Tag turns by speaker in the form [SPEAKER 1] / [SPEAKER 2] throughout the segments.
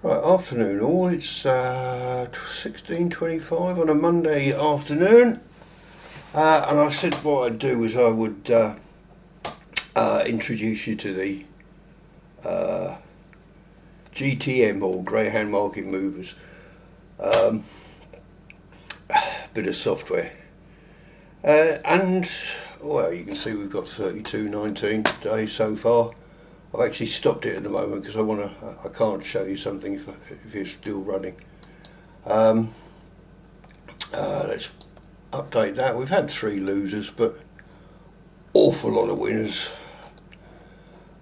[SPEAKER 1] Right, afternoon all. It's 16:25 on a Monday afternoon, and I said what I'd do is I would introduce you to the GTM or Greyhound Market Movers, bit of software, and well, you can see we've got 32.19 today so far. I've actually stopped it at the moment because I can't show you something if it's still running. Let's update that. We've had 3 losers, but awful lot of winners.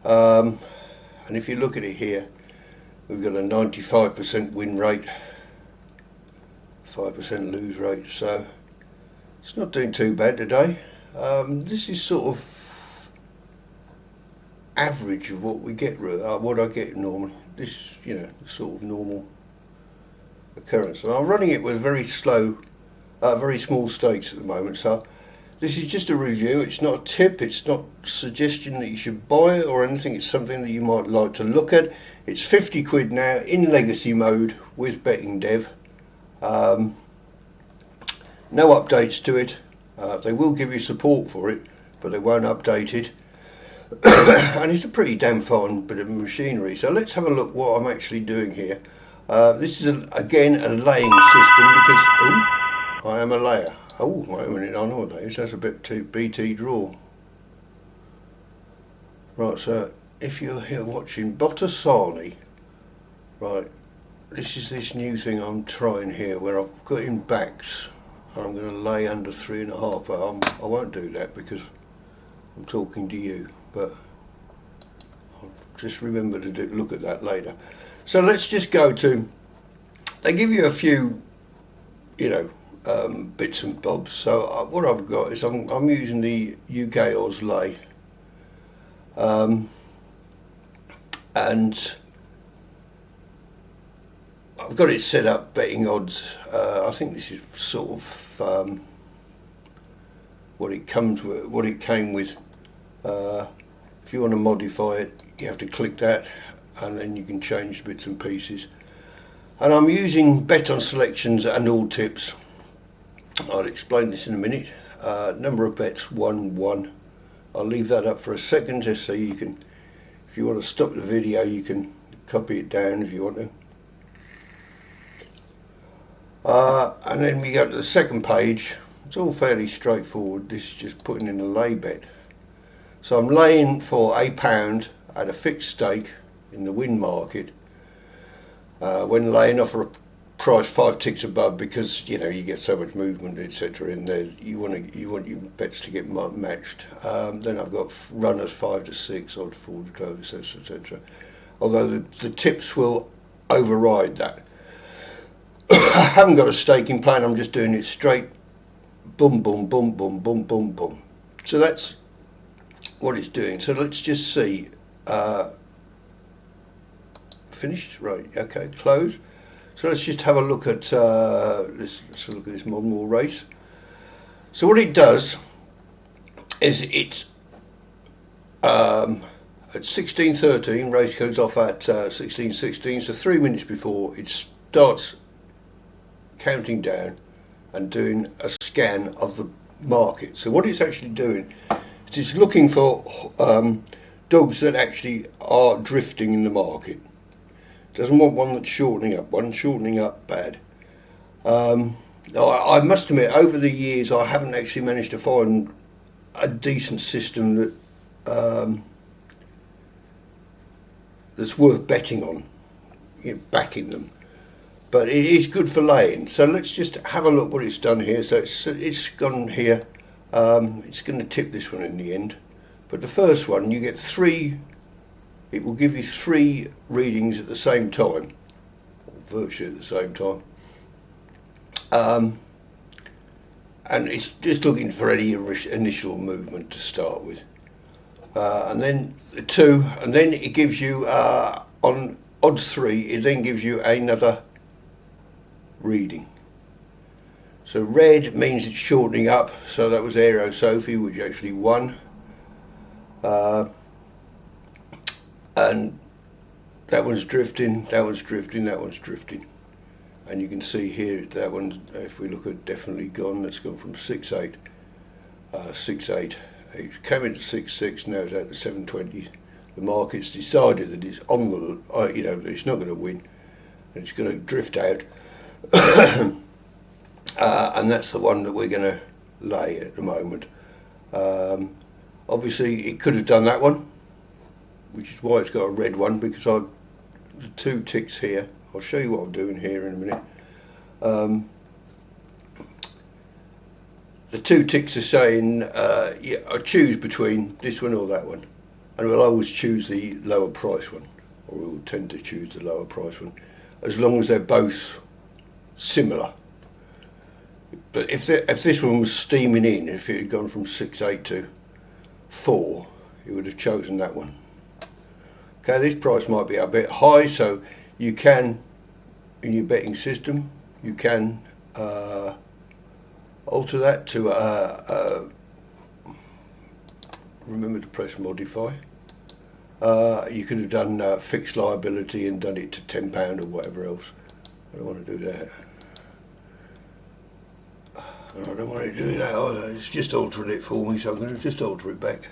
[SPEAKER 1] And if you look at it here, we've got a 95% win rate, 5% lose rate, so it's not doing too bad today. This is sort of average of what we get, what I get normally. This, sort of normal occurrence. And I'm running it with very small stakes at the moment. So this is just a review. It's not a tip. It's not a suggestion that you should buy it or anything. It's something that you might like to look at. It's 50 quid now in legacy mode with betting dev. No updates to it. They will give you support for it, but they won't update it. And it's a pretty damn fine bit of machinery. So let's have a look what I'm actually doing here. This is again a laying system because I am a layer. Oh, wait a minute, I know what that is. That's a bit too BT draw. Right, so if you're here watching Bottasani, right, this is this new thing I'm trying here where I've got in backs and I'm going to lay under 3.5, but I won't do that because I'm talking to you. But I'll just remember to look at that later. So let's just go to, they give you a few, bits and bobs. So what I've got is I'm using the UK Oz lay, and I've got it set up betting odds. I think this is sort of what it came with. If you want to modify it, you have to click that and then you can change bits and pieces. And I'm using bet on selections and all tips. I'll explain this in a minute. Number of bets 1. I'll leave that up for a second just so you can, if you want to stop the video, you can copy it down if you want to. And then we go to the second page. It's all fairly straightforward. This is just putting in a lay bet. So I'm laying for £1 at a fixed stake in the win market when laying off a price 5 ticks above, because you get so much movement, etc. in there. You want your bets to get matched. Then I've got runners 5 to 6, odd 4 to 12, etc. Although the tips will override that. I haven't got a staking plan. I'm just doing it straight. Boom, boom, boom, boom, boom, boom, boom. So that's what it's doing. So let's just see. Finished, right? Okay, close. So let's just have a look at this. Let's look at this modern war race. So what it does is it's at 16:13. Race goes off at 16:16. So 3 minutes before it starts counting down and doing a scan of the market. So what it's actually doing, it's looking for dogs that actually are drifting in the market. Doesn't want one that's shortening up. One shortening up, bad. I must admit, over the years, I haven't actually managed to find a decent system that that's worth betting on, backing them. But it is good for laying. So let's just have a look what it's done here. So it's gone here. It's going to tip this one in the end, but the first one you get 3. It will give you 3 readings at the same time, or virtually at the same time, and it's just looking for any initial movement to start with, and then 2, and then it gives you on odds 3. It then gives you another reading. So red means it's shortening up, so that was Aero Sophie, which actually won. And that one's drifting, that one's drifting, that one's drifting. And you can see here that one, if we look at definitely gone, that's gone from 6.8, 6.8. It came into 6.6, now it's out to 7.20. The market's decided that it's on the, you know, it's not going to win, and it's going to drift out. And that's the one that we're going to lay at the moment. Obviously, it could have done that one, which is why it's got a red one, because the two ticks here. I'll show you what I'm doing here in a minute. The two ticks are saying, yeah, I choose between this one or that one, and we'll always choose the lower price one, or we'll tend to choose the lower price one, as long as they're both similar. But if this one was steaming in, if it had gone from 6.8 to 4, you would have chosen that one. Okay, this price might be a bit high, so you can, in your betting system, you can alter that to remember to press modify. You could have done fixed liability and done it to £10 or whatever else. I don't want to do that. I don't want to do that either. It's just altering it for me, so I'm going to just alter it back.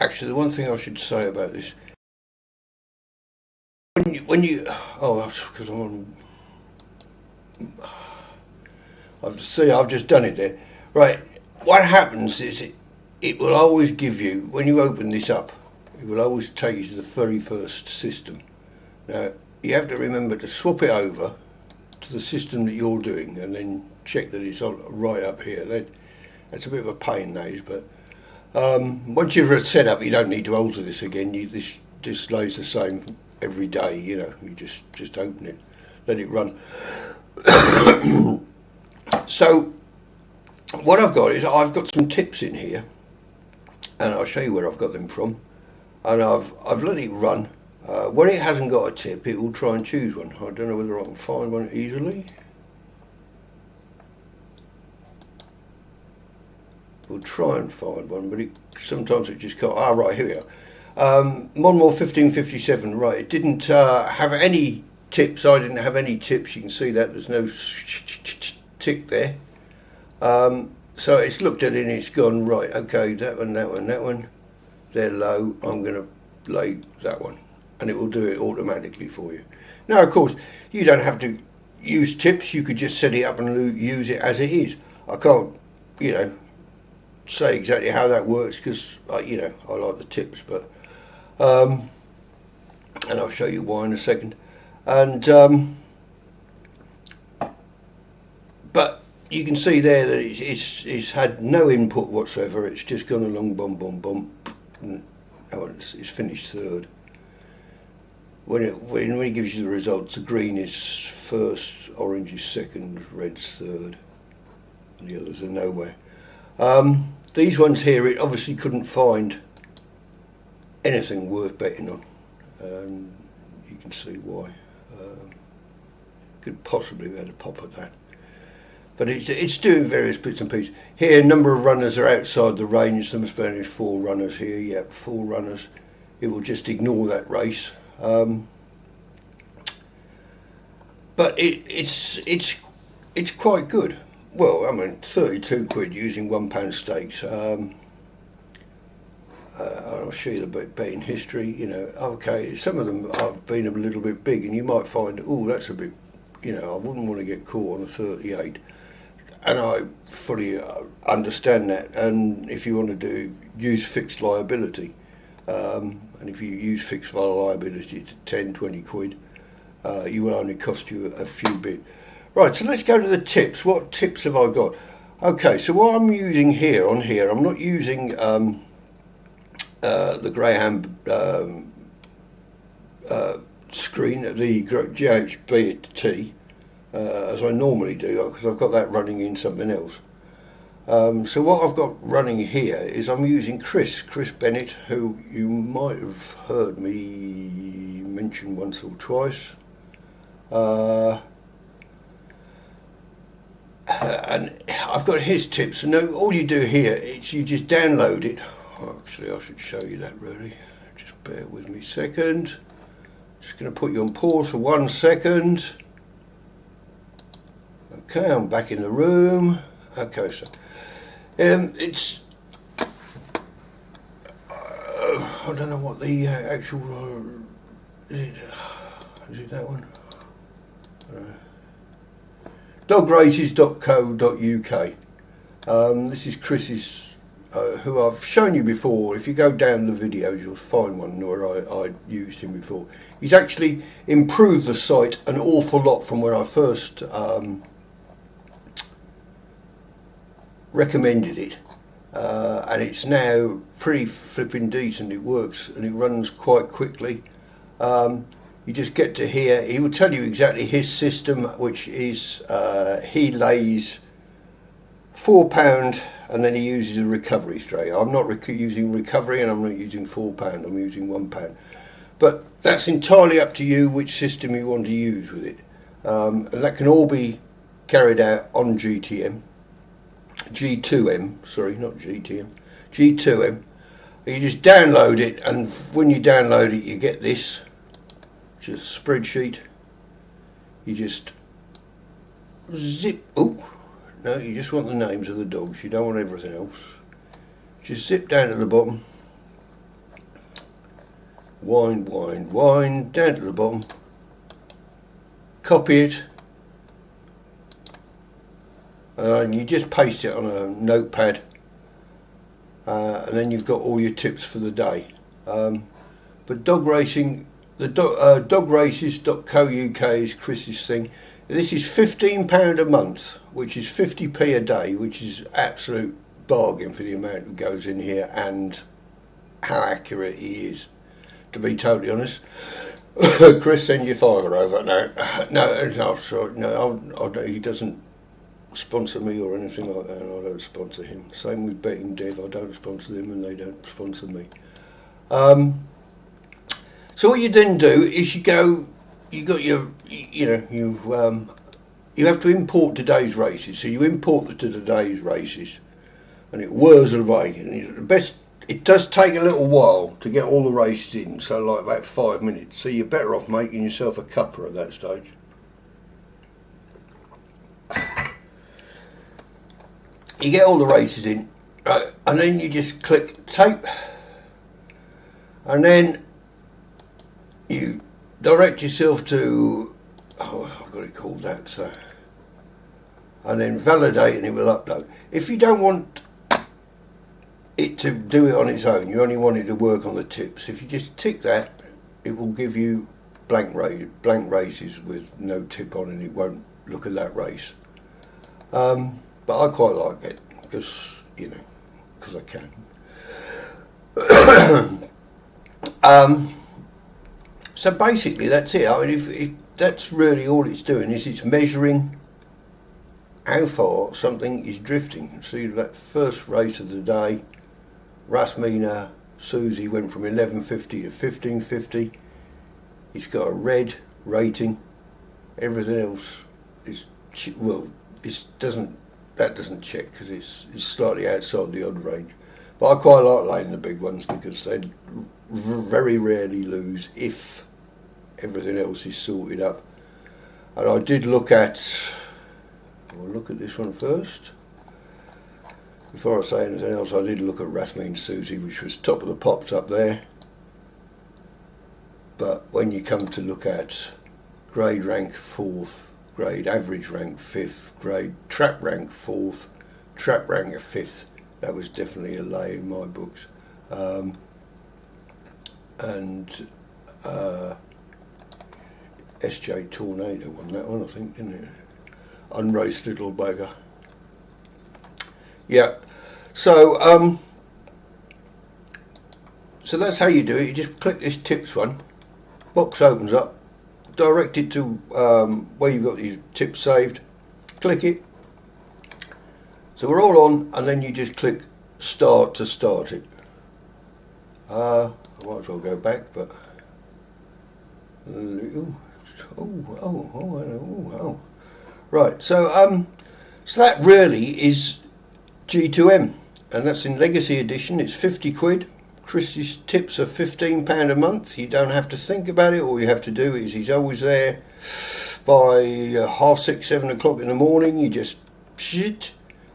[SPEAKER 1] Actually, the one thing I should say about this, when you oh, because I'm on. I've just done it there. Right, what happens is it will always give you, when you open this up, it will always take you to the very first system. Now, you have to remember to swap it over to the system that you're doing, and then check that it's on right up here. That's a bit of a pain, that is, but once you've set up, you don't need to alter this again. This displays the same every day. You know, you just open it, let it run. So what I've got is I've got some tips in here, and I'll show you where I've got them from. And I've let it run. When it hasn't got a tip, it will try and choose one. I don't know whether I can find one easily. We'll try and find one, but sometimes it just can't. Ah, right, here we are. Monmore 1557, right, it didn't have any tips. I didn't have any tips. You can see that there's no tick there. So it's looked at it and it's gone, right, okay, that one, that one, that one, they're low, I'm going to lay that one. And it will do it automatically for you. Now, of course, you don't have to use tips. You could just set it up and use it as it is. I can't, you know, say exactly how that works because, you know, I like the tips, but and I'll show you why in a second. And but you can see there that it's had no input whatsoever. It's just gone along, bum bum bum, and it's finished third. When it gives you the results, the green is first, orange is second, red's third, and the others are nowhere. These ones here, it obviously couldn't find anything worth betting on. You can see why. Could possibly have had a pop at that. But it's doing various bits and pieces. Here, a number of runners are outside the range. There must be only 4 runners here. Yeah, 4 runners. It will just ignore that race. But it's quite good. Well, I mean, 32 quid using £1 stakes. I'll show you the betting history. You know, okay, some of them have been a little bit big, and you might find, oh, that's a bit, you know, I wouldn't want to get caught on a 38. And I fully understand that. And if you want to use fixed liability, and if you use fixed liability to 10, 20 quid, you will only cost you a few bit. Right, so let's go to the tips. What tips have I got? Okay, so what I'm using here, I'm not using the Graham screen, the GHBT, as I normally do, because I've got that running in something else. So what I've got running here is I'm using Chris Bennett, who you might have heard me mention once or twice. And I've got his tips, and all you do here is you just download it Actually, I should show you that really. Just bear with me a second. Just going to put you on pause for 1 second. Okay, I'm back in the room. Okay, so it's I don't know what the actual is it that one? Dograces.co.uk. This is Chris's, who I've shown you before. If you go down the videos, you'll find one where I used him before. He's actually improved the site an awful lot from when I first recommended it, and it's now pretty flipping decent. It works and it runs quite quickly. You just get to here. He will tell you exactly his system, which is he lays £4 and then he uses a recovery straight. I'm not using recovery and I'm not using £4. I'm using £1. But that's entirely up to you which system you want to use with it, and that can all be carried out on G2M, sorry, not GTM, G2M. You just download it, and when you download it, you get this, which is a spreadsheet. You just zip. Oh, no, you just want the names of the dogs. You don't want everything else. Just zip down to the bottom. Wind down to the bottom. Copy it. And you just paste it on a notepad, and then you've got all your tips for the day. But dog racing, the dograces.co.uk is Chris's thing. This is £15 a month, which is 50p a day, which is absolute bargain for the amount that goes in here and how accurate he is, to be totally honest. Chris, send your father over. No, sorry, no, he doesn't sponsor me or anything like that, and I don't sponsor him. Same with Betting Dev, I don't sponsor them and they don't sponsor me. So what you then do is you got your, you have to import today's races. So you import the today's races and it whirs away. And it does take a little while to get all the races in, so like about 5 minutes. So you're better off making yourself a cuppa at that stage. You get all the races in, right, and then you just click tape, and then you direct yourself to, I've got it called that, so, and then validate and it will upload. If you don't want it to do it on its own, you only want it to work on the tips, if you just tick that, it will give you blank races with no tip on, and it won't look at that race. But I quite like it because, because I can. So basically that's it. I mean, if that's really all it's doing, is it's measuring how far something is drifting. See that first race of the day, Rasmina Susie went from 11.50 to 15.50. It's got a red rating. Everything else is, well, that doesn't check because it's slightly outside the odd range. But I quite like laying the big ones because they very rarely lose if everything else is sorted up. And I did look at, I'll look at this one first. Before I say anything else, I did look at Rasmine Susie, which was top of the pops up there. But when you come to look at grade rank 4th, grade average rank 5th, grade trap rank 4th, trap rank 5th, that was definitely a lay in my books. SJ Tornado won that one, I think, didn't it? Unraced little bugger. Yeah, so that's how you do it. You just click this tips one, box opens up, direct it to where you've got your tips saved, click it. So we're all on, and then you just click start to start it. I might as well go back, but right. So that really is G2M. and that's in Legacy Edition. It's 50 quid. Chris's tips are £15 a month. You don't have to think about it. All you have to do is he's always there by 6:30, 7 o'clock in the morning. You just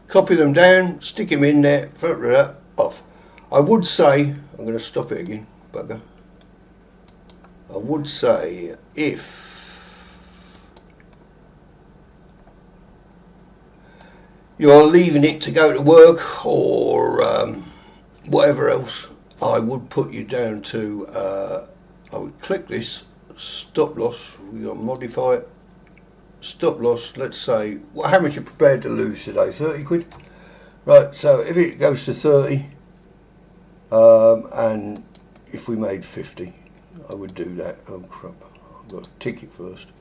[SPEAKER 1] copy them down, stick them in there, off. I would say, I'm going to stop it again, bugger. I would say if you're leaving it to go to work or whatever else, I would put you down to, I would click this stop loss. We got to modify it. Stop loss, let's say, how much you're prepared to lose today? 30 quid? Right, so if it goes to 30, and if we made 50, I would do that. Oh crap, I've got to tick it first.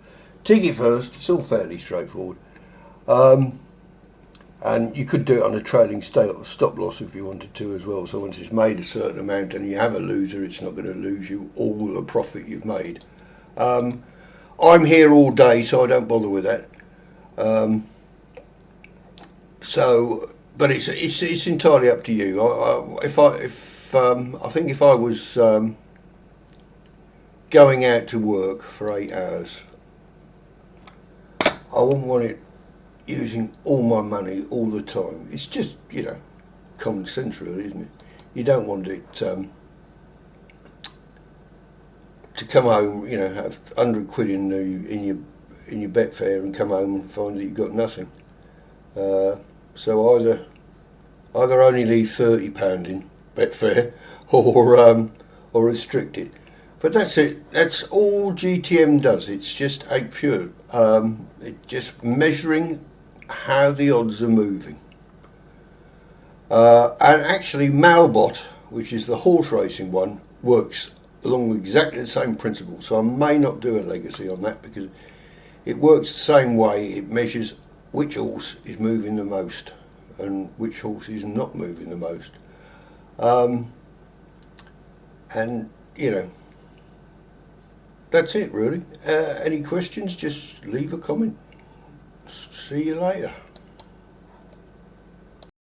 [SPEAKER 1] Tick it first, it's all fairly straightforward. And you could do it on a trailing stop loss if you wanted to as well. So once it's made a certain amount and you have a loser, it's not going to lose you all the profit you've made. I'm here all day, so I don't bother with that. But it's entirely up to you. I think if I was going out to work for 8 hours, I wouldn't want it using all my money all the time. It's just, common sense really, isn't it? You don't want it to come home, have 100 quid in your Betfair and come home and find that you've got nothing. So either only leave £30 in Betfair or restrict it. But that's it. That's all GTM does. It's just pure. It's just measuring how the odds are moving. And actually Malbot, which is the horse racing one, works along exactly the same principle. So I may not do a legacy on that because it works the same way. It measures which horse is moving the most and which horse is not moving the most. And that's it really. Any questions, just leave a comment. See you later.